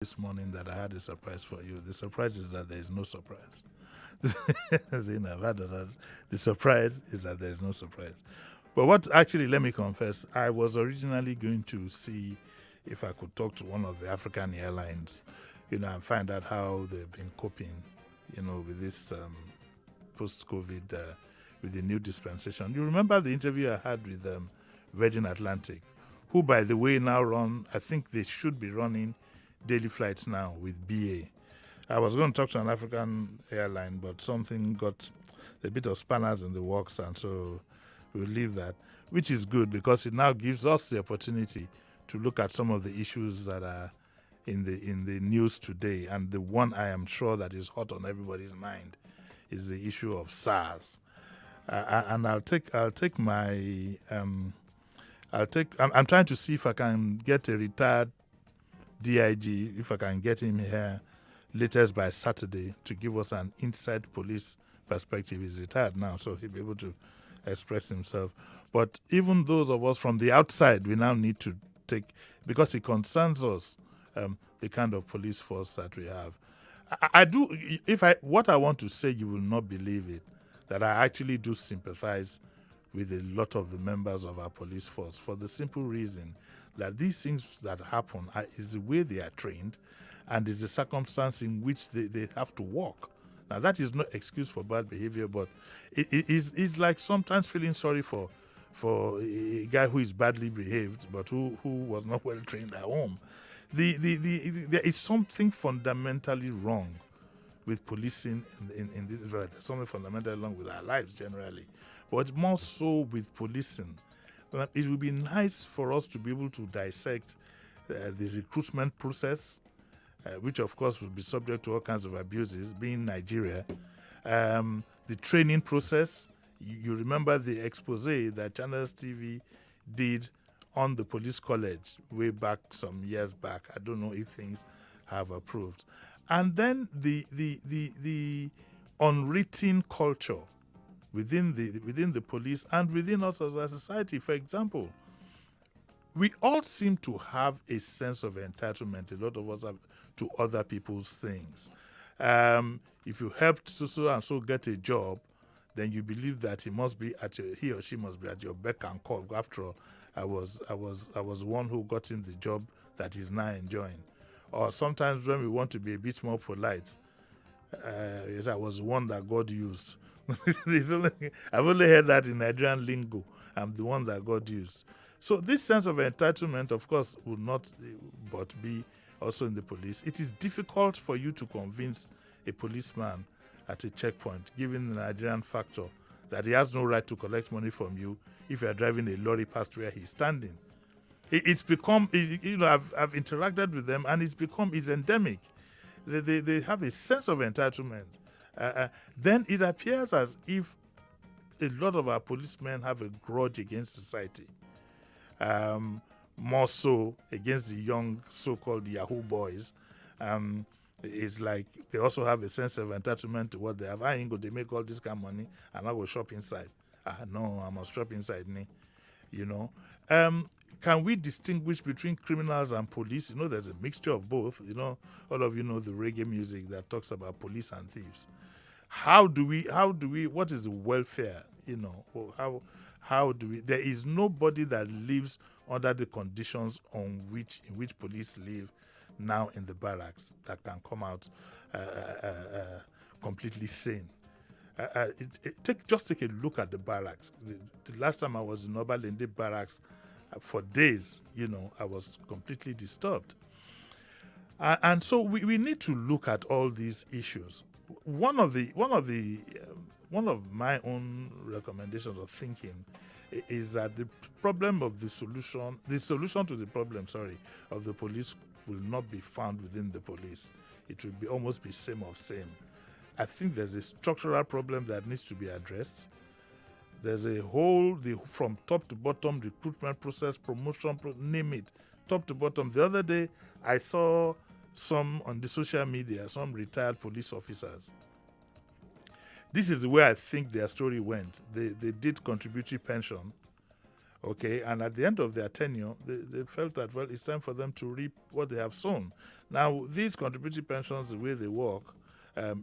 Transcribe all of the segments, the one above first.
this morning that I had a surprise for you. The surprise is that there is no surprise. I've had that. The surprise is that there is no surprise. But what actually, let me confess, I was originally going to see if I could talk to one of the African airlines, and find out how they've been coping, with this post-COVID, with the new dispensation. You remember the interview I had with Virgin Atlantic, who, by the way, now run, I think they should be running daily flights now with BA. I was going to talk to an African airline, but something got a bit of spanners in the works, and so we'll leave that, which is good because it now gives us the opportunity to look at some of the issues that are in the news today. And the one I am sure that is hot on everybody's mind is the issue of SARS. And I'll take my I'm trying to see if I can get a retired DIG, if I can get him here latest by Saturday to give us an inside police perspective. He's retired now, so he'll be able to express himself. But even those of us from the outside, we now need to take, because it concerns us, the kind of police force that we have. I do, what I want to say, you will not believe it, that I actually do sympathize with a lot of the members of our police force for the simple reason that these things that happen is the way they are trained and is the circumstance in which they have to work. Now, that is no excuse for bad behavior, but it's like sometimes feeling sorry for a guy who is badly behaved, but who was not well trained at home. There is something fundamentally wrong with policing in this world. There's something fundamentally wrong with our lives generally, but more so with policing. It would be nice for us to be able to dissect the recruitment process, which of course will be subject to all kinds of abuses, being Nigeria. The training process. You remember the expose that Channels TV did on the police college way back some years back. I don't know if things have approved. And then the unwritten culture within the police and within us as a society. For example, we all seem to have a sense of entitlement. A lot of us have to other people's things. If you helped so and so get a job, then you believe that he or she must be at your beck and call. After all, I was one who got him the job that he's now enjoying. Or sometimes when we want to be a bit more polite, yes, I was one that God used. I've only heard that in Nigerian lingo. I'm the one that God used. So this sense of entitlement, of course, would not but be also in the police. It is difficult for you to convince a policeman at a checkpoint, given the Nigerian factor, that he has no right to collect money from you if you are driving a lorry past where he's standing. It's become, I've interacted with them, and it's endemic. They have a sense of entitlement. Then it appears as if a lot of our policemen have a grudge against society. More so against the young so-called Yahoo boys. It's like they also have a sense of entitlement to what they have. They make all this kind of money and I will shop inside. No, I must shop inside. Can we distinguish between criminals and police? There's a mixture of both. All of you know the reggae music that talks about police and thieves. How do we, what is the welfare? How do we, there is nobody that lives under the conditions in which police live now in the barracks that can come out completely sane. Just take a look at the barracks. The last time I was in Obalende barracks, for days, I was completely disturbed. And so we need to look at all these issues. One of my own recommendations of thinking is that the solution to the problem, of the police will not be found within the police. It will be almost be same of same. I think there's a structural problem that needs to be addressed. There's a whole, from top to bottom, recruitment process, promotion, name it, top to bottom. The other day, I saw some on the social media, some retired police officers. This is the way I think their story went. They did contributory pension, Okay, and at the end of their tenure, they felt that, well, it's time for them to reap what they have sown. Now, these contributory pensions, the way they work,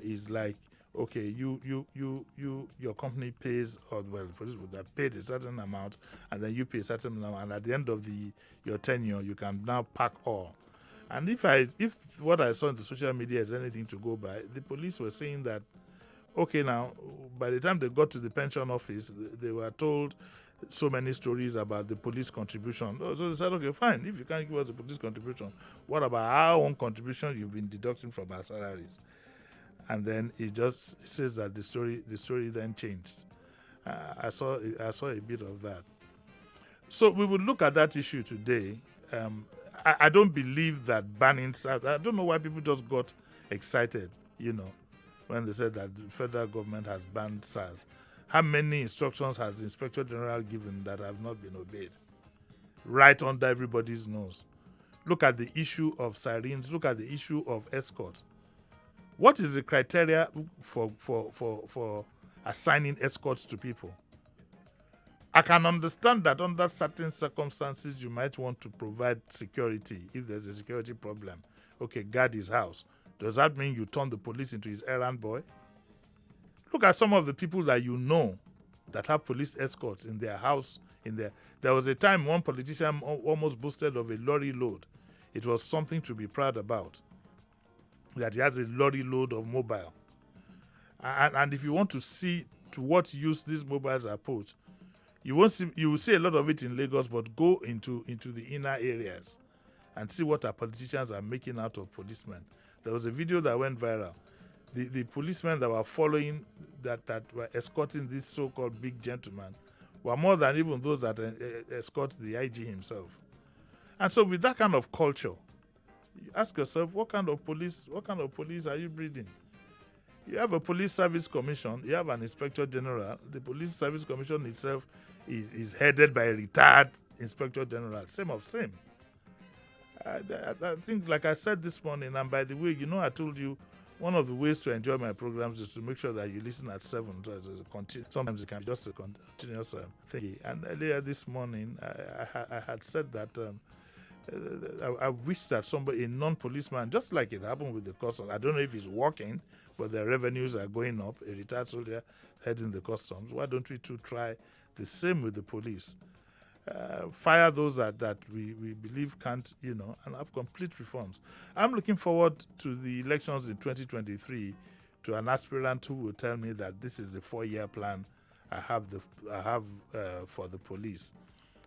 is like, okay, your company pays, or well, the police would have paid a certain amount, and then you pay a certain amount, and at the end of your tenure, you can now pack all. And if what I saw in the social media is anything to go by, the police were saying that, okay, now, by the time they got to the pension office, they were told so many stories about the police contribution. So they said, okay, fine, if you can't give us the police contribution, what about our own contribution you've been deducting from our salaries? And then it just says that the story then changed. I saw a bit of that. So we will look at that issue today. I don't believe that banning SARS. I don't know why people just got excited, when they said that the federal government has banned SARS. How many instructions has the Inspector General given that have not been obeyed? Right under everybody's nose. Look at the issue of sirens. Look at the issue of escorts. What is the criteria for assigning escorts to people? I can understand that under certain circumstances you might want to provide security if there's a security problem. Okay, guard his house. Does that mean you turn the police into his errand boy? Look at some of the people that you know that have police escorts in their house. There was a time one politician almost boasted of a lorry load. It was something to be proud about, that he has a lorry load of mobile. And if you want to see to what use these mobiles are put, you will see a lot of it in Lagos, but go into the inner areas and see what our politicians are making out of policemen. There was a video that went viral. The policemen that were following, that were escorting this so-called big gentleman, were more than even those that escort the IG himself. And so with that kind of culture, you ask yourself, what kind of police are you breeding? You have a police service commission, you have an inspector general. The police service commission itself is headed by a retired inspector general. Same. I think, like I said this morning, and by the way, I told you, one of the ways to enjoy my programs is to make sure that you listen at 7. Sometimes it can be just a continuous thing. And earlier this morning, I had said that I wish that a non-policeman, just like it happened with the customs, I don't know if it's working, but their revenues are going up. A retired soldier heading the customs. Why don't we try the same with the police? Fire those that we believe can't, and have complete reforms. I'm looking forward to the elections in 2023 to an aspirant who will tell me that this is the 4-year plan I have for the police.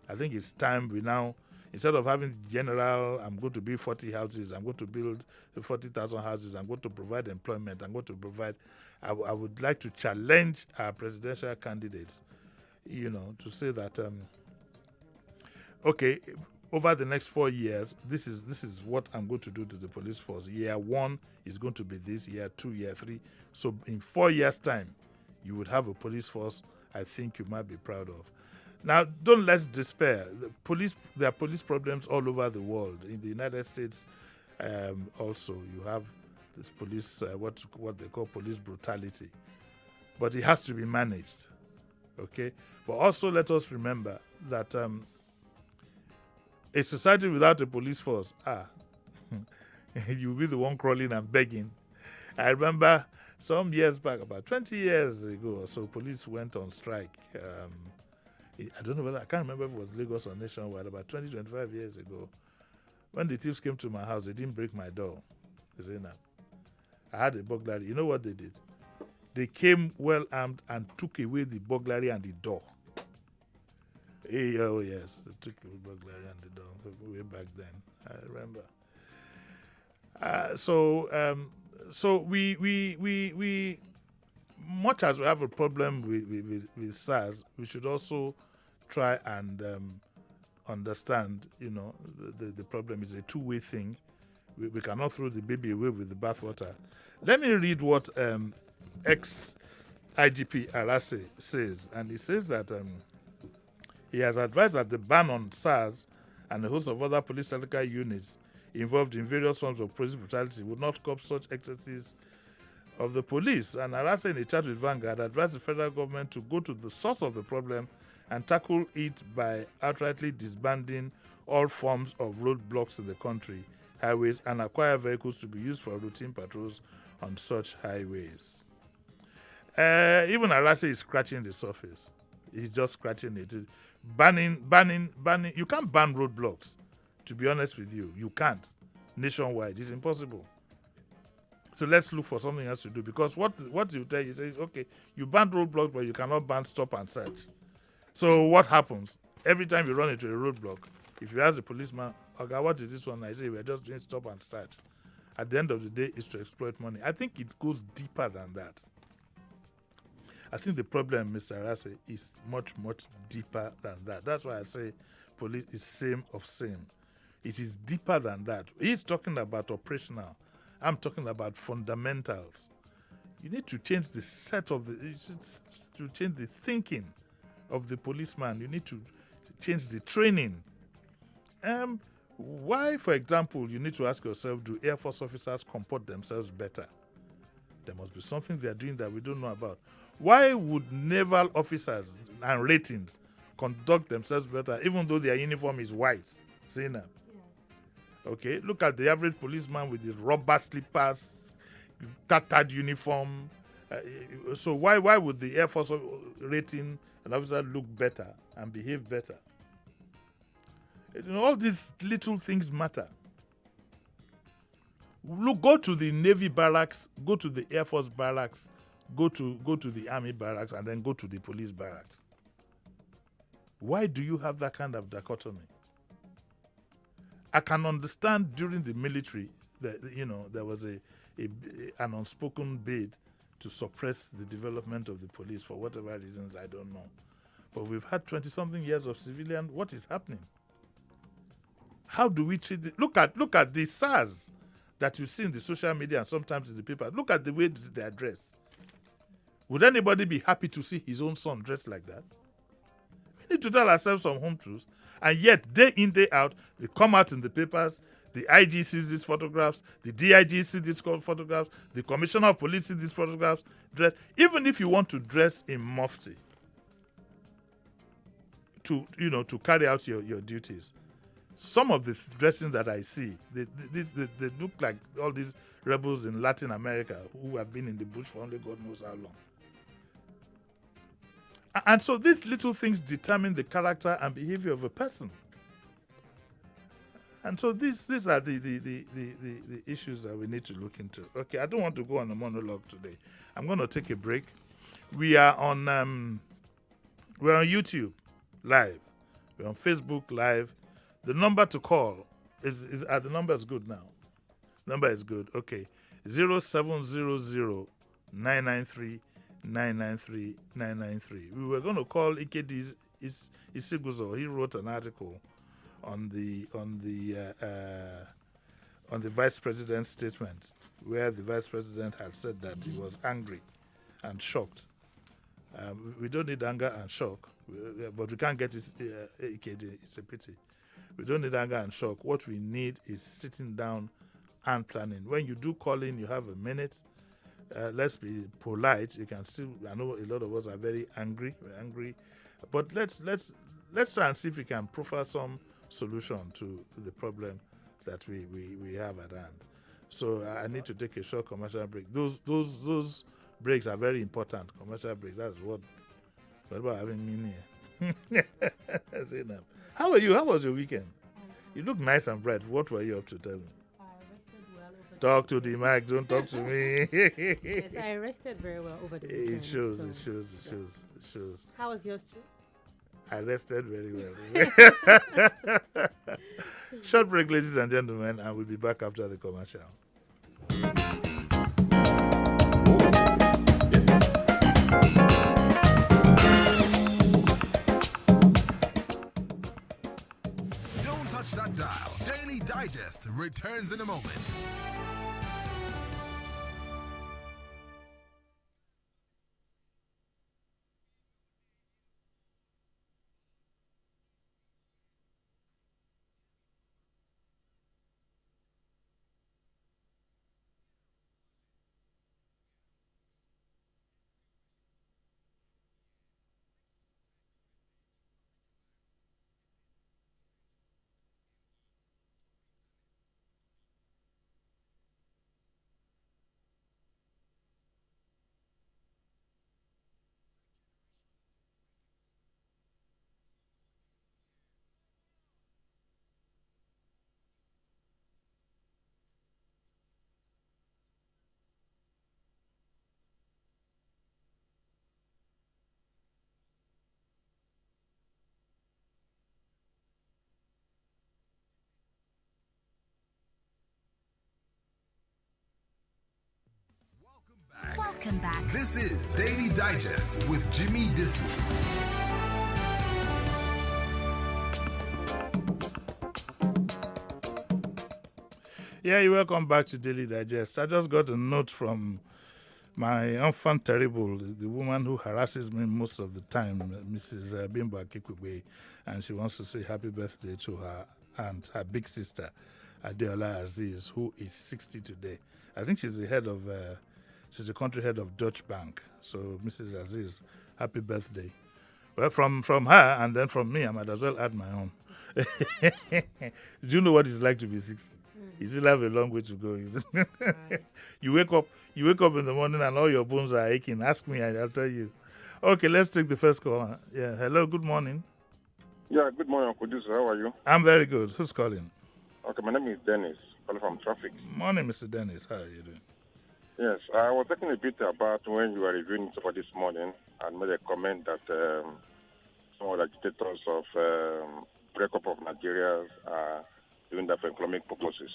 I think it's time we now, instead of having general, I'm going to build 40 houses, I'm going to build 40,000 houses, I'm going to provide employment, I'm going to provide, I would like to challenge our presidential candidates, to say that, okay, over the next 4 years, this is what I'm going to do to the police force. Year 1 is going to be this, year 2, year 3. So in 4 years' time, you would have a police force I think you might be proud of. Now, don't let's despair. There are police problems all over the world. In the United States, also, you have this police, what they call police brutality. But it has to be managed, okay? But also let us remember that a society without a police force, you'll be the one crawling and begging. I remember some years back, about 20 years ago or so, police went on strike. I don't know whether, I can't remember if it was Lagos or nationwide, about 20, 25 years ago. When the thieves came to my house, they didn't break my door. They said, "No." I had a burglary. You know what they did? They came well armed and took away the burglary and the door. Oh yes, they took away the burglary and the door way back then. I remember. So we much as we have a problem with SARS, we should also try and understand, the problem is a two-way thing. We cannot throw the baby away with the bathwater. Let me read what ex-IGP Arase says. And he says that he has advised that the ban on SARS and a host of other police tactical units involved in various forms of police brutality would not curb such excesses of the police. And Arase, in a chat with Vanguard, advised the federal government to go to the source of the problem and tackle it by outrightly disbanding all forms of roadblocks in the country, highways, and acquire vehicles to be used for routine patrols on such highways. Even Arase is scratching the surface. He's just scratching it. Banning. You can't ban roadblocks. To be honest with you, you can't. Nationwide, it's impossible. So let's look for something else to do, because what you tell you say, okay, you ban roadblocks, but you cannot ban stop and search. So what happens? Every time you run into a roadblock, if you ask the policeman, okay, what is this one? I say, we're just doing stop and search. At the end of the day, it's to exploit money. I think it goes deeper than that. I think the problem, Mr. Arase, is much, much deeper than that. That's why I say police is same of same. It is deeper than that. He's talking about operational. I'm talking about fundamentals. You need to change the set of to change the thinking of the policeman. You need to change the training. Why, for example, you need to ask yourself, do Air Force officers comport themselves better? There must be something they're doing that we don't know about. Why would naval officers and ratings conduct themselves better, even though their uniform is white? See now. Okay, look at the average policeman with his rubber slippers, tattered uniform. So why would the Air Force rating an officer look better and behave better? All these little things matter. Look, go to the Navy barracks, go to the Air Force barracks, go to the Army barracks, and then go to the police barracks. Why do you have that kind of dichotomy? I can understand during the military that there was an unspoken bid to suppress the development of the police for whatever reasons, I don't know. But we've had 20-something years of civilian. What is happening? How do we treat it? Look at the SARS that you see in the social media and sometimes in the paper. Look at the way they are dressed. Would anybody be happy to see his own son dressed like that? We need to tell ourselves some home truths. And yet, day in, day out, they come out in the papers. The IG sees these photographs. The DIG sees these photographs. The Commissioner of Police sees these photographs. Even if you want to dress in mufti to carry out your duties, some of the dressings that I see, they look like all these rebels in Latin America who have been in the bush for only God knows how long. And so these little things determine the character and behavior of a person. And so these are the issues that we need to look into. Okay, I don't want to go on a monologue today. I'm going to take a break. We are on we're on YouTube live. We're on Facebook live. The number to call is the number is good now. Number is good. Okay. 0700 993 993 993. We were going to call Ikedi's Isiguzo. He wrote an article on the vice president's statement, where the vice president had said that he was angry and shocked. We don't need anger and shock, but we can't get Ikedi. It's a pity. We don't need anger and shock. What we need is sitting down and planning. When you do call in, you have a minute. Let's be polite. You can still. I know a lot of us are very angry. We're angry, but let's try and see if we can proffer some solution to the problem that we have at hand. So I need to take a short commercial break. Those breaks are very important. Commercial breaks. That's what about having me here. How are you? How was your weekend? You look nice and bright. What were you up to? Tell me. Talk to the mic, don't talk to me. Yes, I rested very well over the weekend. It shows. How was yours too? I rested very well. Short break, ladies and gentlemen, and we'll be back after the commercial. Don't touch that dial. Daily Digest returns in a moment. Welcome back. This is Daily Digest with Jimi Disu. Yeah, you're welcome back to Daily Digest. I just got a note from my enfant terrible, the woman who harasses me most of the time, Mrs. Bimba Kikube, and she wants to say happy birthday to her aunt, her big sister, Adeola Aziz, who is 60 today. I think she's the country head of Deutsche Bank. So, Mrs. Aziz, happy birthday. Well, from her and then from me, I might as well add my own. Do you know what it's like to be 60? You still have a long way to go. Right. You wake up in the morning and all your bones are aching. Ask me, I'll tell you. Okay, let's take the first call. Yeah, hello, good morning. Yeah, good morning, Uncle Disu. How are you? I'm very good. Who's calling? Okay, my name is Dennis, calling from traffic. Morning, Mr. Dennis. How are you doing? Yes, I was talking a bit about when you were reviewing for this morning and made a comment that some of the agitators of breakup of Nigeria are doing that for economic purposes.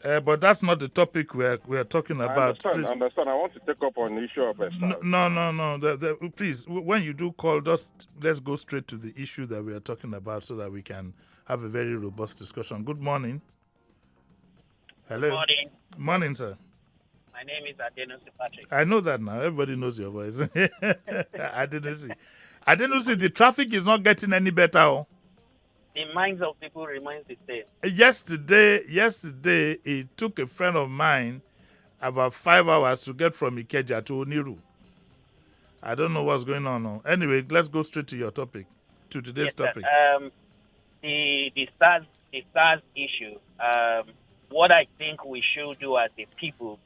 But that's not the topic we're talking about. I understand. I want to take up on the issue of No. Please, when you do call, let's go straight to the issue that we are talking about so that we can have a very robust discussion. Good morning. Hello. Good morning. Morning, sir. My name is Adenusi Patrick. I know that now. Everybody knows your voice. Adenusi, the traffic is not getting any better. Oh. The minds of people remains the same. Yesterday, it took a friend of mine about 5 hours to get from Ikeja to Oniru. I don't know what's going on now. Anyway, let's go straight to your topic, to today's topic. The SARS issue. What I think we should do as a people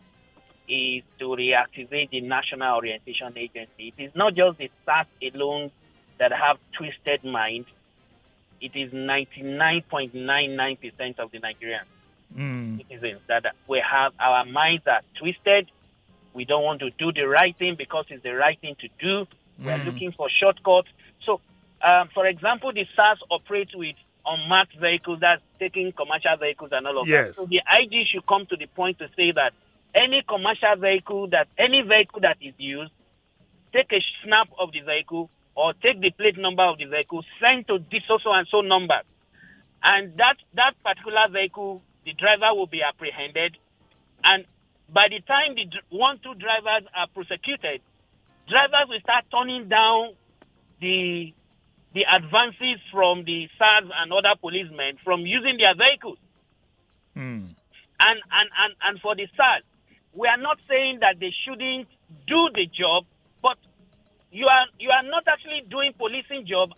is to reactivate the National Orientation Agency. It is not just the SARS alone that have twisted minds. It is 99.99% of the Nigerian citizens that we have. Our minds are twisted. We don't want to do the right thing because it's the right thing to do. We're looking for shortcuts. So, for example, the SARS operates with unmarked vehicles, that's taking commercial vehicles and all of that. So the IG should come to the point to say that any commercial vehicle, any vehicle that is used, take a snap of the vehicle, or take the plate number of the vehicle, send to this so and so number. And that particular vehicle, the driver will be apprehended. And by the time the 1-2 drivers are prosecuted, drivers will start turning down the advances from the SARS and other policemen from using their vehicles. And for the SARS, we are not saying that they shouldn't do the job, but you are not actually doing policing job,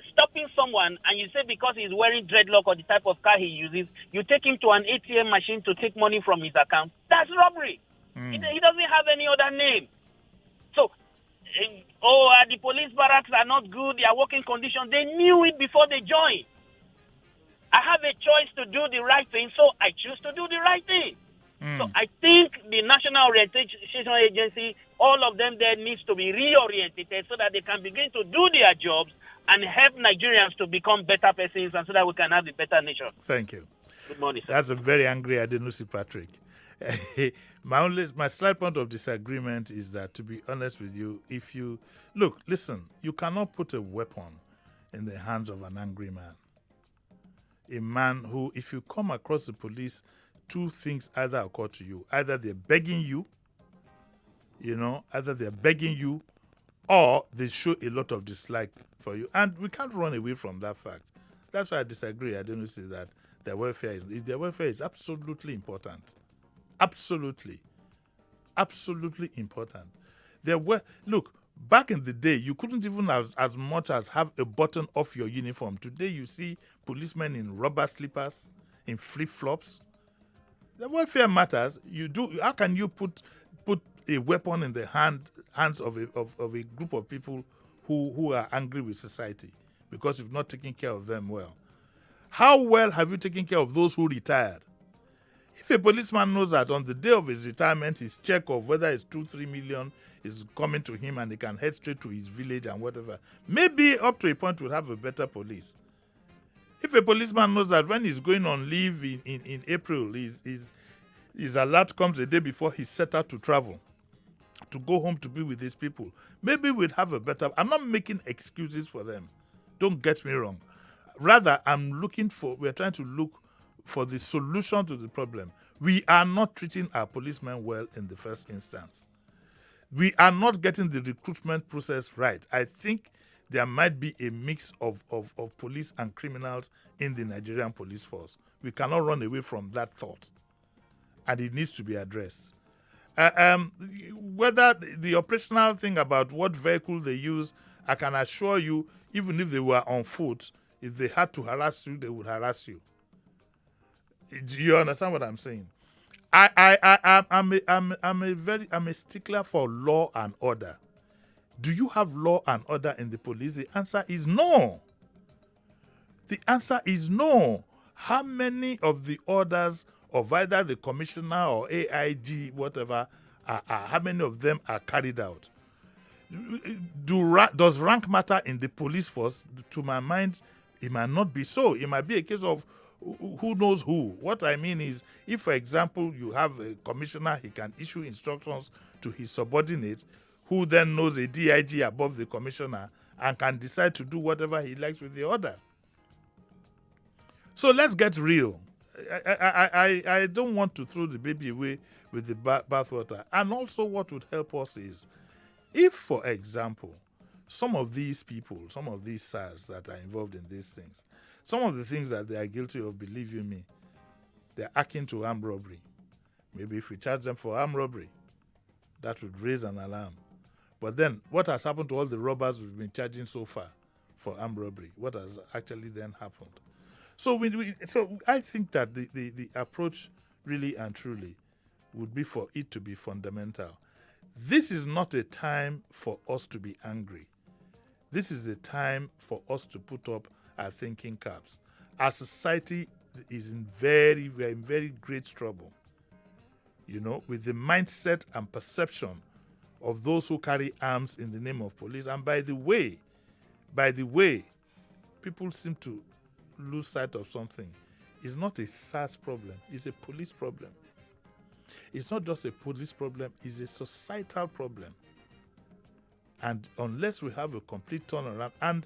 stopping someone, and you say because he's wearing dreadlock or the type of car he uses, you take him to an ATM machine to take money from his account. That's robbery. He doesn't have any other name. So, the police barracks are not good, their working conditions, they knew it before they joined. I have a choice to do the right thing, so I choose to do the right thing. So I think the National Orientation Agency, all of them there needs to be reoriented so that they can begin to do their jobs and help Nigerians to become better persons and so that we can have a better nation. Thank you. Good morning, sir. That's a very angry Adenusi Patrick. My slight point of disagreement is that, to be honest with you, listen, you cannot put a weapon in the hands of an angry man. A man who, if you come across the police, two things either occur to you. Either they're begging you, or they show a lot of dislike for you. And we can't run away from that fact. That's why I disagree. I don't see that their welfare is absolutely important. Absolutely important. Look, back in the day, you couldn't even as much as have a button off your uniform. Today, you see policemen in rubber slippers, in flip-flops. The welfare matters. How can you put a weapon in the hands of a group of people who are angry with society because you've not taken care of them well? How well have you taken care of those who retired? If a policeman knows that on the day of his retirement, his check of whether it's 2-3 million is coming to him and he can head straight to his village and whatever, maybe up to a point we'll have a better police. If a policeman knows that when he's going on leave in April, his alert comes a day before he's set out to travel to go home to be with these people, maybe we'd have a better. I'm not making excuses for them. Don't get me wrong. Rather, we're trying to look for the solution to the problem. We are not treating our policemen well in the first instance. We are not getting the recruitment process right. I think there might be a mix of police and criminals in the Nigerian police force. We cannot run away from that thought. And it needs to be addressed. Whether the operational thing about what vehicle they use, I can assure you, even if they were on foot, if they had to harass you, they would harass you. Do you understand what I'm saying? I'm a stickler for law and order. Do you have law and order in the police? The answer is no. The answer is no. How many of the orders of either the commissioner or AIG, whatever, how many of them are carried out? Does rank matter in the police force? To my mind, it might not be so. It might be a case of who knows who. What I mean is, if, for example, you have a commissioner, he can issue instructions to his subordinate, who then knows a DIG above the commissioner and can decide to do whatever he likes with the order. So let's get real. I don't want to throw the baby away with the bathwater. And also what would help us is, if, for example, some of these people, some of these SARS that are involved in these things, some of the things that they are guilty of, believe you me, they're akin to armed robbery. Maybe if we charge them for armed robbery, that would raise an alarm. But then, what has happened to all the robbers we've been charging so far for armed robbery? What has actually then happened? So, so I think that the approach really and truly would be for it to be fundamental. This is not a time for us to be angry. This is the time for us to put up our thinking caps. Our society is in very great trouble, with the mindset and perception of those who carry arms in the name of police. And by the way, people seem to lose sight of something. It's not a SARS problem, it's a police problem. It's not just a police problem, it's a societal problem. And unless we have a complete turnaround, and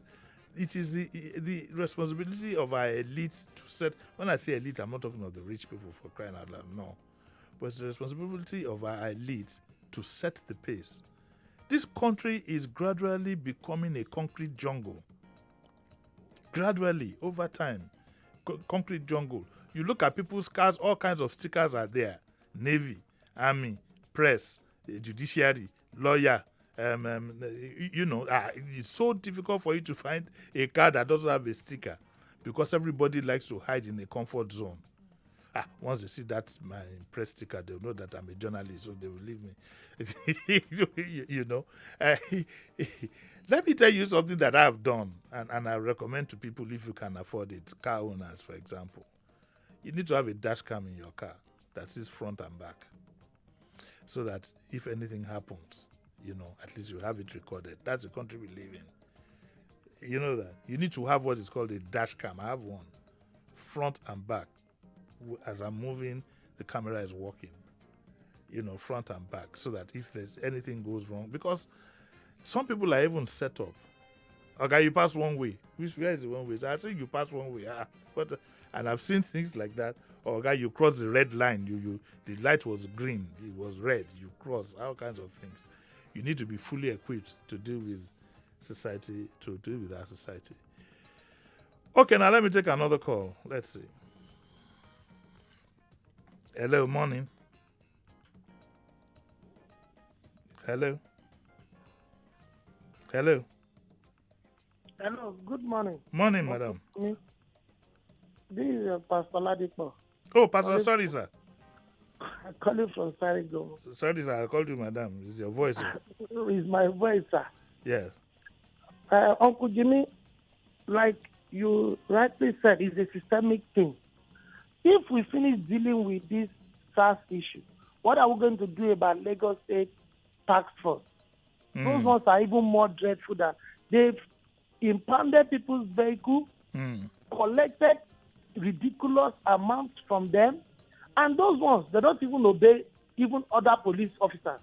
it is the responsibility of our elites to set, when I say elite, I'm not talking of the rich people, for crying out loud, no. But it's the responsibility of our elites to set the pace. This country is gradually becoming a concrete jungle. Gradually, over time, concrete jungle. You look at people's cars, all kinds of stickers are there. Navy, Army, Press, Judiciary, Lawyer. It's so difficult for you to find a car that doesn't have a sticker because everybody likes to hide in a comfort zone. Once they see that my press sticker, they'll know that I'm a journalist, so they will leave me. Let me tell you something that I've done, and I recommend to people if you can afford it, car owners, for example. You need to have a dash cam in your car that sees front and back, so that if anything happens, at least you have it recorded. That's the country we live in. You know that. You need to have what is called a dash cam. I have one, front and back. As I'm moving, the camera is working, front and back, so that if there's anything goes wrong, because some people are even set up. Okay, you pass one way. Where is the one way? So I say you pass one way. And I've seen things like that. Okay, you cross the red line. The light was green. It was red. You cross all kinds of things. You need to be fully equipped to deal with society, to deal with our society. Okay, now let me take another call. Let's see. Hello, morning. Hello. Hello. Hello, good morning. Morning, madam. This is Pastor Ladipo. Oh, Pastor, sorry, sir. I call you from Sarigo. Sorry, sir, I called you, madam. It's your voice. It's my voice, sir. Yes. Uncle Jimmy, like you rightly said, it's a systemic thing. If we finish dealing with this SARS issue, what are we going to do about Lagos State Task Force? Those ones are even more dreadful than they've impounded people's vehicle, collected ridiculous amounts from them, and those ones, they don't even obey even other police officers.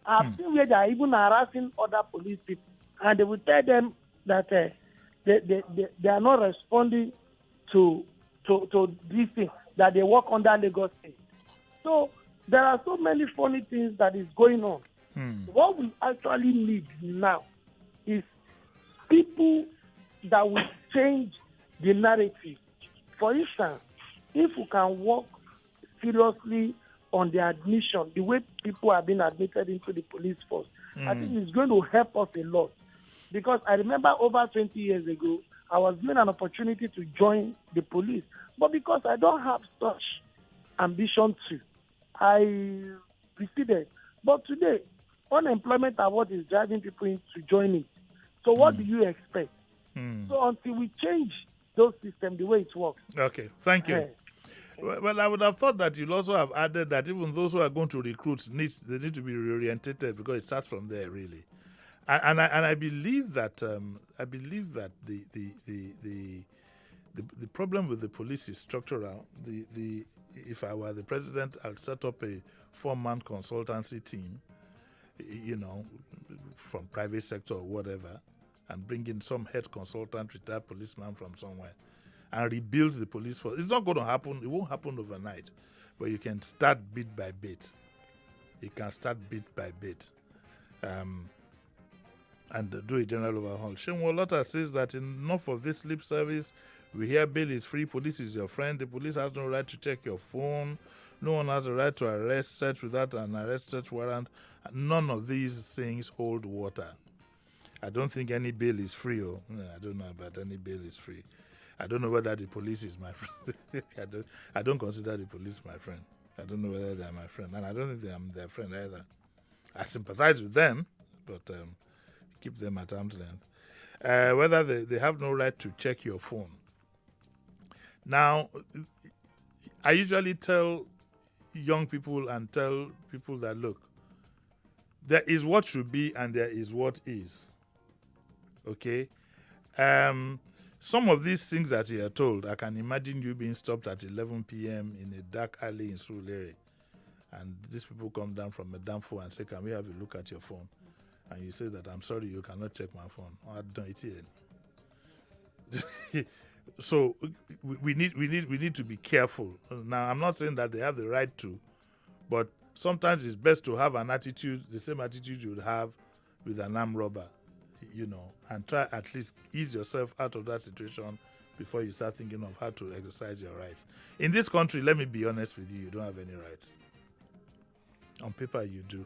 I've seen where they are even harassing other police people, and they will tell them that they are not responding to this thing, that they work under Lagos State. So there are so many funny things that is going on. What we actually need now is people that will change the narrative. For instance, if we can work seriously on the admission, the way people have been admitted into the police force, I think it's going to help us a lot. Because I remember over 20 years ago, I was given an opportunity to join the police. But because I don't have such ambition to, I receded. But today, unemployment award is driving people into joining. So what do you expect? So until we change those systems, the way it works. Okay, thank you. Well, I would have thought that you'll also have added that even those who are going to recruit they need to be reorientated, because it starts from there, really. And I believe that the problem with the police is structural. If I were the president, I'd set up a 4-man consultancy team, from private sector or whatever, and bring in some head consultant, retired policeman from somewhere, and rebuild the police force. It's not going to happen. It won't happen overnight, but you can start bit by bit. And do a general overhaul. Shemwolota says that enough of this lip service. We hear bail is free, police is your friend. The police has no right to check your phone. No one has a right to arrest, search without an arrest search warrant. None of these things hold water. I don't think any bail is free. I don't know about any bail is free. I don't know whether the police is my friend. I don't consider the police my friend. I don't know whether they are my friend. And I don't think I'm their friend either. I sympathize with them, but keep them at arm's length. Whether they have no right to check your phone. Now, I usually tell young people and tell people that, look, there is what should be and there is what is. Okay? Some of these things that you are told, I can imagine you being stopped at 11 p.m. in a dark alley in Surulere, and these people come down from a Danfo and say, can we have a look at your phone? And you say that, I'm sorry, you cannot check my phone. Oh, I don't, it's here. So we need to be careful. Now, I'm not saying that they have the right to, but sometimes it's best to have an attitude, the same attitude you would have with an armed robber, and try at least ease yourself out of that situation before you start thinking of how to exercise your rights. In this country, let me be honest with you don't have any rights. On paper, you do.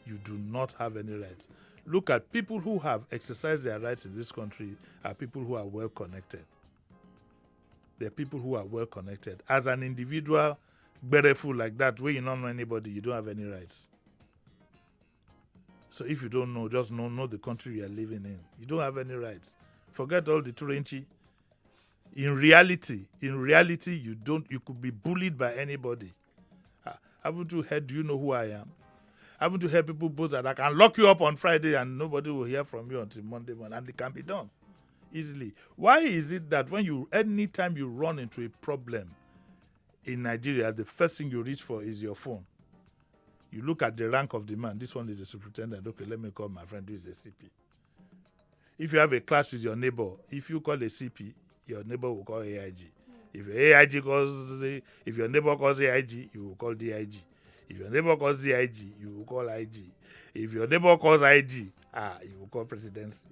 You do not have any rights. Look at people who have exercised their rights in this country are people who are well connected. They're people who are well connected. As an individual, bereful like that, where you don't know anybody, you don't have any rights. So if you don't know, just know the country you are living in. You don't have any rights. Forget all the Turenchi. In reality, you could be bullied by anybody. Haven't you heard, do you know who I am? Haven't you heard people boast that I can lock you up on Friday and nobody will hear from you until Monday morning, and it can be done easily? Why is it that anytime you run into a problem in Nigeria, the first thing you reach for is your phone? You look at the rank of the man. This one is a superintendent. Okay, let me call my friend who is a CP. If you have a clash with your neighbor, if you call a CP, your neighbor will call AIG. If your neighbor calls AIG, you will call DIG. If your neighbor calls DIG, you will call IG. If your neighbor calls IG, you will call presidency.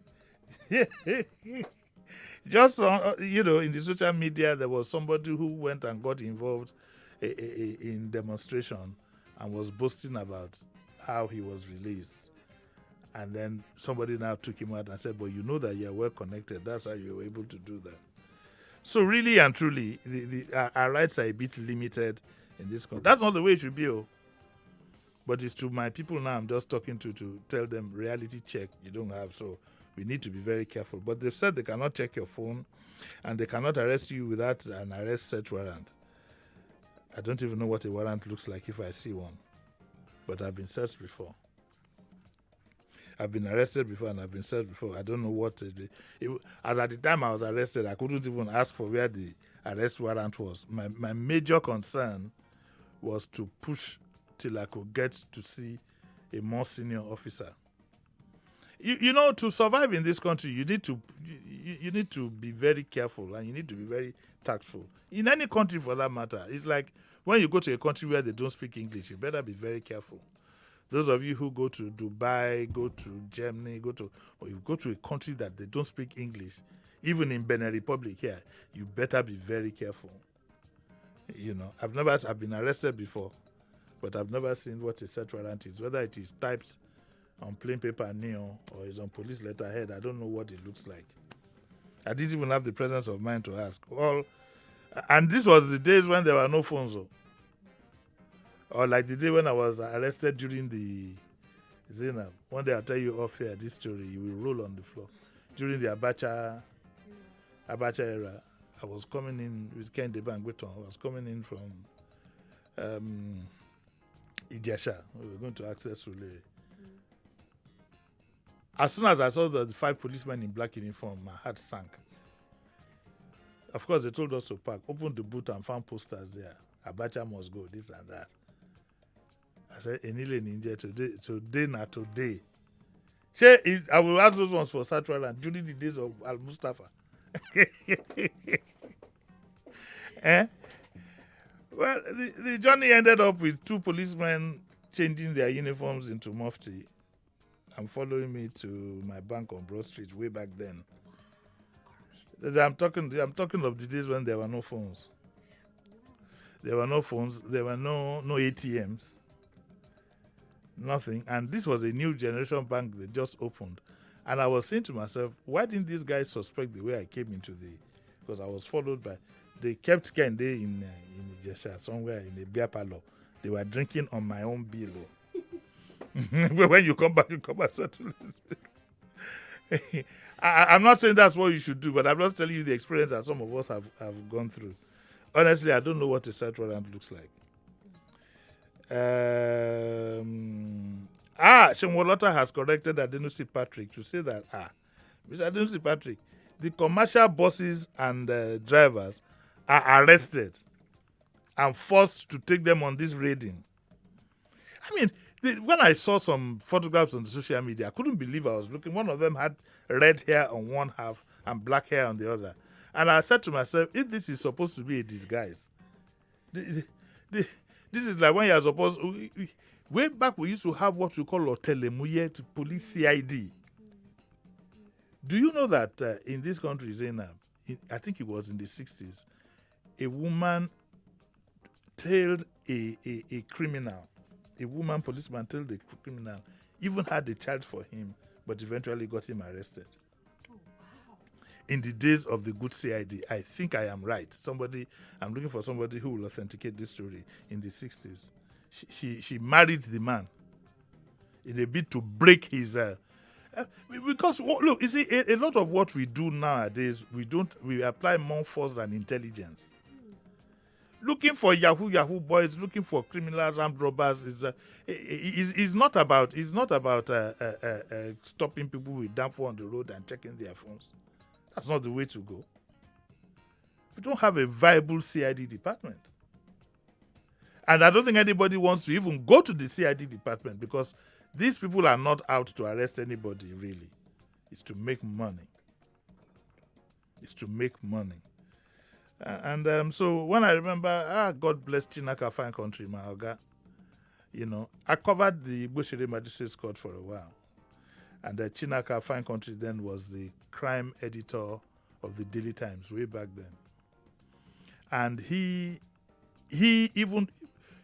Just, in the social media, there was somebody who went and got involved in demonstration and was boasting about how he was released. And then somebody now took him out and said, but you know that you are well connected. That's how you were able to do that. So really and truly, our rights are a bit limited in this country. That's not the way it should be. But it's to my people now I'm just talking to tell them reality check you don't have. So we need to be very careful. But they've said they cannot check your phone and they cannot arrest you without an arrest search warrant. I don't even know what a warrant looks like if I see one. But I've been searched before. I've been arrested before and I've been searched before. I don't know what as at the time I was arrested, I couldn't even ask for where the arrest warrant was. My major concern was to push till I could get to see a more senior officer. You know, to survive in this country, you need to be very careful and you need to be very tactful. In any country, for that matter, it's like when you go to a country where they don't speak English, you better be very careful. Those of you who go to Dubai, go to Germany, or you go to a country that they don't speak English, even in Benin Republic here, you better be very careful. You know, I've been arrested before, but I've never seen what a search warrant is. Whether it is typed on plain paper neon or is on police letterhead, I don't know what it looks like. I didn't even have the presence of mind to ask. And this was the days when there were no phones. Or like the day when I was arrested during the Zainab. One day I'll tell you off here this story, you will roll on the floor. During the Abacha era, I was coming in with Kende Bangweton. I was coming in from Ijesha. We were going to access Sule. As soon as I saw the 5 policemen in black uniform, my heart sank. Of course, they told us to park, opened the boot and found posters there. Abacha must go, this and that. I said, Enile Ninja, today, not today. I will ask those ones for Satwaland during the days of Al Mustafa. Well, the journey ended up with 2 policemen changing their uniforms into mufti and following me to my bank on Broad Street way back then. I'm talking of the days when there were no phones. There were no phones. There were no ATMs. Nothing. And this was a new generation bank that just opened. And I was saying to myself, why didn't these guys suspect the way I came into because I was followed by, they kept Kende in Ijesha, somewhere in a beer parlor. They were drinking on my own bill. When you come back, settle this. I'm not saying that's what you should do, but I'm just telling you the experience that some of us have gone through. Honestly, I don't know what a search warrant looks like. Shemwolota has corrected Adenusi Patrick to say that, Mr. Adenusi Patrick, the commercial buses and drivers are arrested and forced to take them on this raiding. I mean, when I saw some photographs on the social media, I couldn't believe I was looking. One of them had red hair on one half and black hair on the other. And I said to myself, if this is supposed to be a disguise, this is like when you're supposed... Way back, we used to have what we call Otelemuye, to police CID. Do you know that in this country, Zainab, I think it was in the 60s, a woman tailed a criminal. A woman policeman tailed a criminal, even had a child for him, but eventually got him arrested. Oh, wow. In the days of the good CID, I think I am right. I'm looking for somebody who will authenticate this story. In the 60s, she married the man in a bid to break his... because, look, you see, a lot of what we do nowadays, we apply more force than intelligence. Looking for Yahoo boys, looking for criminals, armed robbers is not about stopping people with damper on the road and checking their phones. That's not the way to go. We don't have a viable CID department. And I don't think anybody wants to even go to the CID department because these people are not out to arrest anybody, really. It's to make money. So when I remember, God bless Chinaka Fine Country, my Oga, I covered the Bushiri Magistrates Court for a while. And Chinaka Fine Country then was the crime editor of the Daily Times way back then. And he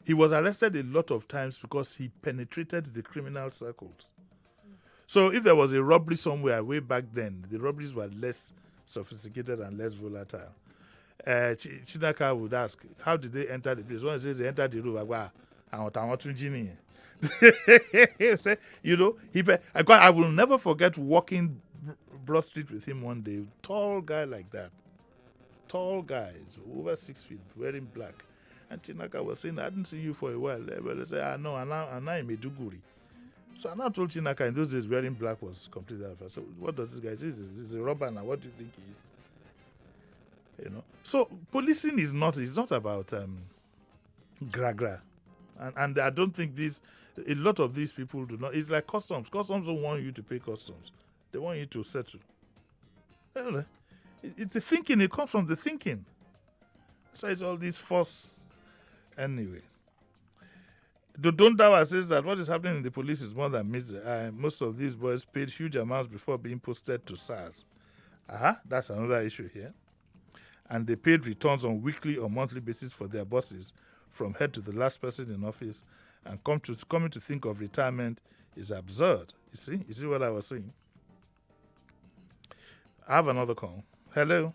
was arrested a lot of times because he penetrated the criminal circles. So if there was a robbery somewhere way back then, the robberies were less sophisticated and less volatile. Chinaka would ask, how did they enter the place? When he says they entered the room, I will never forget walking Broad Street with him one day. Tall guy like that. Tall guys, over 6 feet, wearing black. And Chinaka was saying, I hadn't seen you for a while. Everybody said, no, I'm now in Maiduguri. So I now told Chinaka in those days wearing black was completely different. So what does this guy say? He's a robber now. What do you think he is? So policing is not about gra-gra And I don't think a lot of these people do not. It's like customs. Customs don't want you to pay customs. They want you to settle. It's the thinking. It comes from the thinking. So it's all this force. Anyway. Dodon Dawa says that what is happening in the police is more than meets the eye. Most of these boys paid huge amounts before being posted to SARS. That's another issue here. And they paid returns on weekly or monthly basis for their bosses from head to the last person in office. And coming to think of retirement is absurd. You see what I was saying? I have another call. Hello?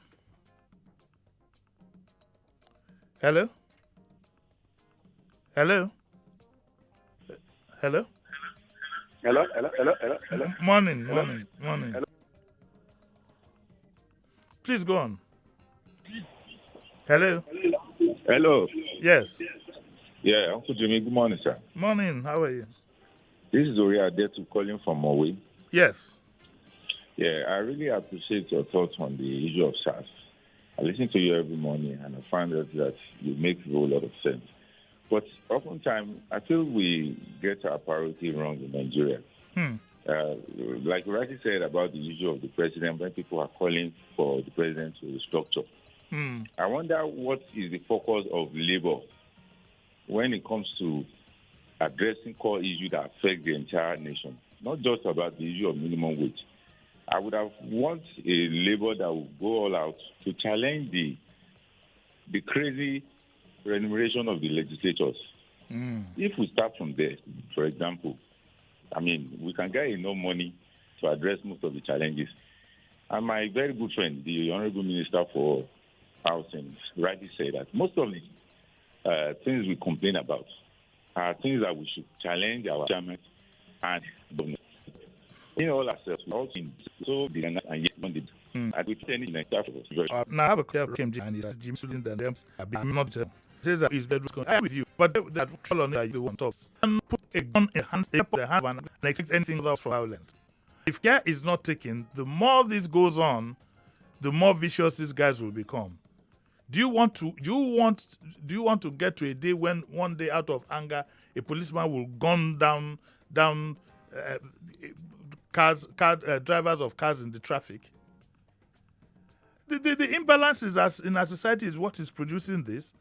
Hello? Hello? Hello? Hello. Morning. Hello. Please go on. Hello? Hello. Yes. Yeah, Uncle Jimmy, good morning, sir. Morning. How are you? This is Ori Adetu calling from Norway. Yes. Yeah, I really appreciate your thoughts on the issue of SARS. I listen to you every morning, and I find out that you make a whole lot of sense. But oftentimes, I feel we get our priority wrong in Nigeria. Like you rightly said about the issue of the president, when people are calling for the president to restructure. I wonder what is the focus of Labour when it comes to addressing core issues that affect the entire nation, not just about the issue of minimum wage. I would have want a Labour that would go all out to challenge the crazy remuneration of the legislators. If we start from there, for example, I mean, we can get enough money to address most of the challenges. And my very good friend, the Honorable Minister for Housing, rightly said that most of the things we complain about are things that we should challenge our chairman and government. In all ourselves, we all think so the and yet not the and we any now I have a clear came and it's Jimi Disu that them I'm not says that he's bedroom. I am with you, but that call on that you want us and put a gun in hand, and expect anything else from violence. If care is not taken, the more this goes on, the more vicious these guys will become. Do you want to get to a day when one day out of anger a policeman will gun down drivers of cars in the traffic? The imbalances in our society is what is producing this.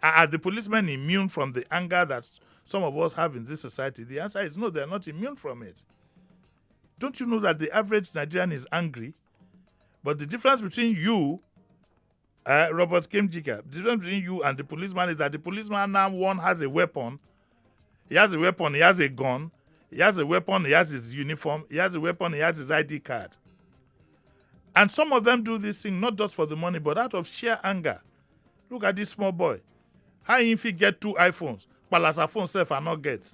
Are the policemen immune from the anger that some of us have in this society? The answer is no, they're not immune from it. Don't you know that the average Nigerian is angry? But the difference between you, Robert Kemjika, the difference between you and the policeman is that the policeman now, one has a weapon. He has a weapon, he has a gun. He has a weapon, he has his uniform. He has a weapon, he has his ID card. And some of them do this thing not just for the money, but out of sheer anger. Look at this small boy. How if he get 2 iPhones, while as a phone self are not get?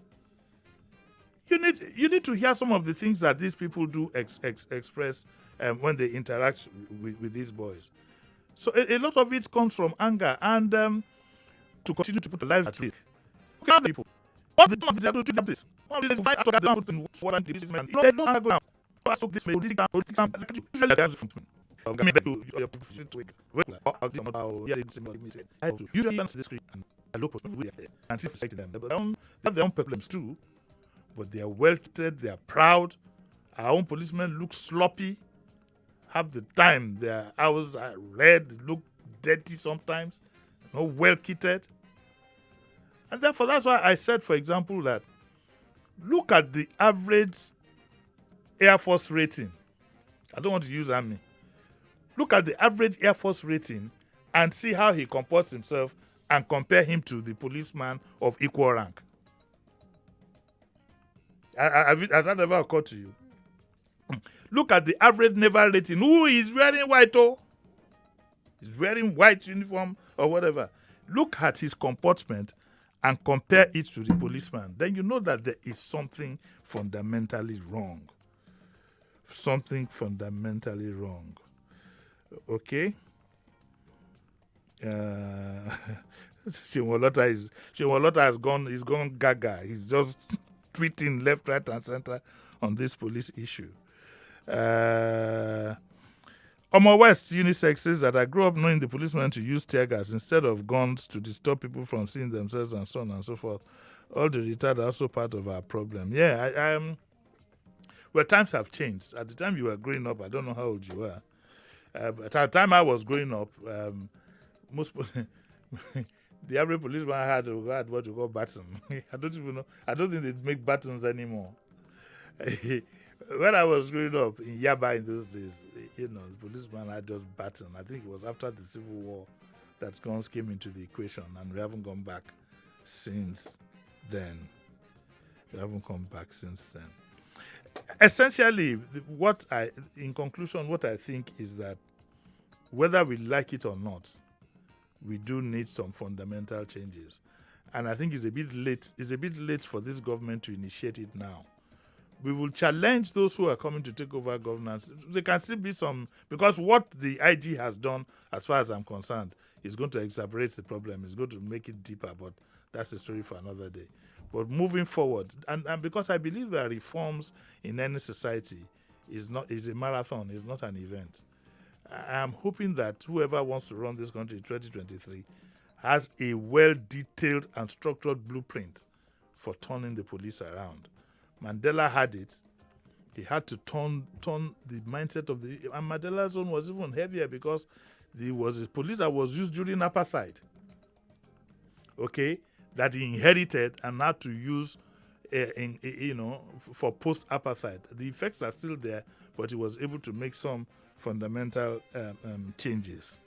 You need to hear some of the things that these people do express when they interact with these boys. So a lot of it comes from anger and to continue to put the lives at risk. Look at the people. What the people do to this? One of these fight to get down put in one this man. They don't go down. I took this way. This guy. Usually on the screen and look and see for them. They have their own problems too, but they are well treated. They are proud. Our own policemen look sloppy. Half the time their hours are red, look dirty sometimes, not well kitted. And therefore, that's why I said, for example, that look at the average Air Force rating. I don't want to use Army. Look at the average Air Force rating and see how he comports himself and compare him to the policeman of equal rank. Has that ever occurred to you? Look at the average naval rating. Who is wearing white? Oh, he's wearing white uniform or whatever. Look at his comportment and compare it to the policeman. Then you know that there is something fundamentally wrong. Something fundamentally wrong. Okay? Shewolota has gone gaga. He's just tweeting left, right, and center on this police issue. Omo West Unisex says that I grew up knowing the policemen to use tear gas instead of guns to disturb people from seeing themselves and so on and so forth. All the retired are also part of our problem. Yeah, well, times have changed. At the time you were growing up, I don't know how old you were. At the time I was growing up, most the average policeman had what you call baton. I don't even know. I don't think they make batons anymore. When I was growing up in Yaba in those days, the policeman had just baton. I think it was after the Civil War that guns came into the equation, and we haven't gone back since then. Essentially, in conclusion, what I think is that whether we like it or not, we do need some fundamental changes. And I think it's a bit late. It's a bit late for this government to initiate it now. We will challenge those who are coming to take over governance. There can still be some, because what the IG has done, as far as I'm concerned, is going to exacerbate the problem. It's going to make it deeper, but that's a story for another day. But moving forward, and because I believe that reforms in any society is a marathon, is not an event. I'm hoping that whoever wants to run this country in 2023 has a well-detailed and structured blueprint for turning the police around. Mandela had it. He had to turn the mindset of and Mandela's own was even heavier because there was a police that was used during apartheid. Okay, that he inherited and had to use, for post-apartheid. The effects are still there, but he was able to make some fundamental changes.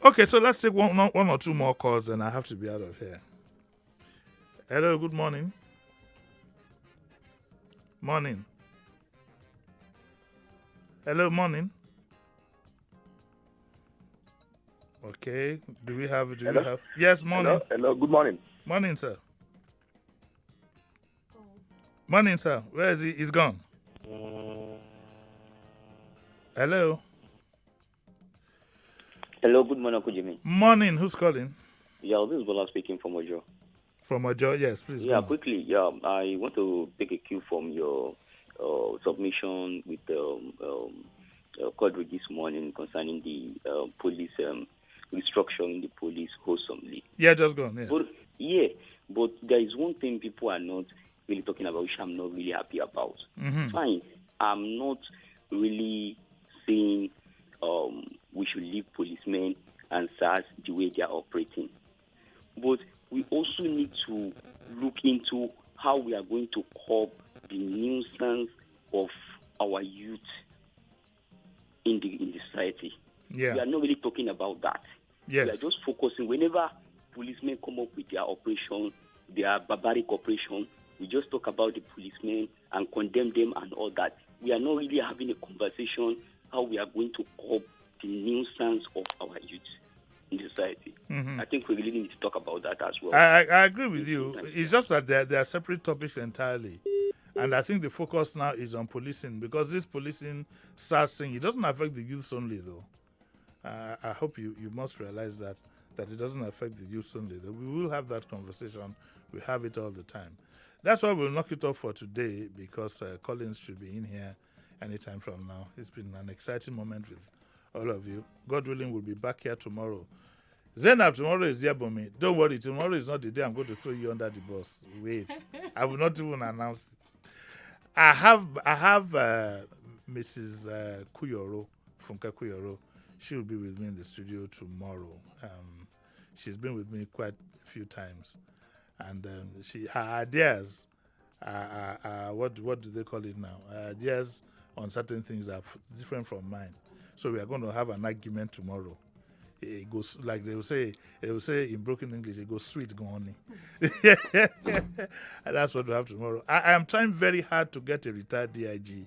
Okay, so let's take one or two more calls, and I have to be out of here. Hello, good morning. Morning. Hello, morning. Okay, do we have? Yes, morning. Hello, good morning. Morning, sir. Morning, sir. Where is he? He's gone. Hello. Hello, good morning, Uncle Jimmy. Morning, who's calling? Yeah, this is Bola speaking from Ojo. From Ojo, yes, please. Yeah, quickly, I want to take a cue from your submission with Quadri this morning concerning the police restructuring the police wholesomely. Yeah, just go on. Yeah. But there is one thing people are not really talking about, which I'm not really happy about. Mm-hmm. Fine, I'm not really saying we should leave policemen and SARS the way they are operating. But we also need to look into how we are going to curb the nuisance of our youth in the society. Yeah. We are not really talking about that. Yes. We are just focusing. Whenever policemen come up with their operation, their barbaric operation, we just talk about the policemen and condemn them and all that. We are not really having a conversation how we are going to curb the nuisance of our youth in society. Mm-hmm. I think we really need to talk about that as well. I agree with you. It's just that they are separate topics entirely. And I think the focus now is on policing, because this policing SARS thing, it doesn't affect the youth only, though. I hope you must realize that it doesn't affect the youth only, though. We will have that conversation. We have it all the time. That's why we'll knock it off for today, because Collins should be in here anytime from now. It's been an exciting moment with all of you. God willing, we'll be back here tomorrow. Zainab, tomorrow is Yabomi. Don't worry, tomorrow is not the day I'm going to throw you under the bus. Wait, I will not even announce it. I have Mrs. Kuyoro, Funke Kuyoro. She will be with me in the studio tomorrow. She's been with me quite a few times, and her ideas are what do they call it now? Ideas on certain things are different from mine. So we are going to have an argument tomorrow. It goes, like they will say in broken English, it goes sweet going. And that's what we have tomorrow. I am trying very hard to get a retired DIG,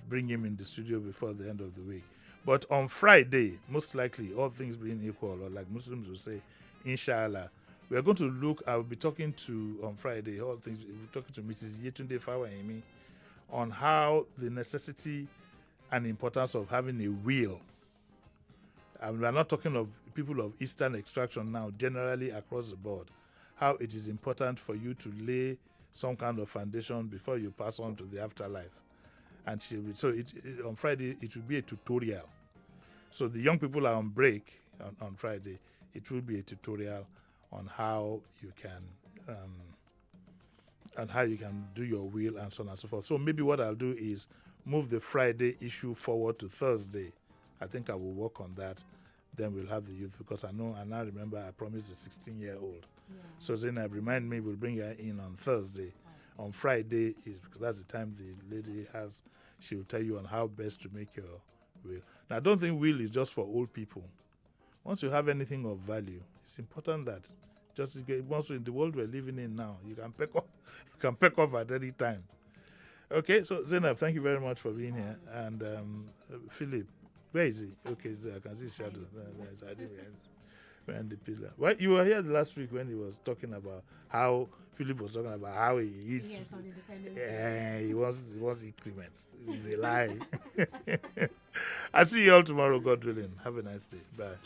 bring him in the studio before the end of the week. But on Friday, most likely, all things being equal, or like Muslims will say, inshallah, we are going to look. I will be talking to, on Friday, all things, we'll be talking to Mrs. Yetunde Fawayemi on how the necessity and importance of having a will. And we are not talking of people of Eastern extraction now, generally across the board, how it is important for you to lay some kind of foundation before you pass on to the afterlife. And on Friday, it will be a tutorial. So the young people are on break on Friday. It will be a tutorial on how you can and how you can do your will and so on and so forth. So maybe what I'll do is move the Friday issue forward to Thursday. I think I will work on that. Then we'll have the youth, because I now remember I promised the 16-year-old. Yeah. So Zainab, remind me, we'll bring her in on Thursday. On Friday is because that's the time the lady has. She will tell you on how best to make your will. Now, I don't think will is just for old people. Once you have anything of value, it's important that once in the world we're living in now, you can pick off at any time. Okay, so Zainab, thank you very much for being here. And Philip, where is he? Okay, I can see his shadow. I think behind the pillar. Well, you were here last week when he was talking about how Philip was talking about how he is. Yes, on Independence Yeah, he wants increments. It's a lie. I'll see you all tomorrow, God willing. Have a nice day. Bye.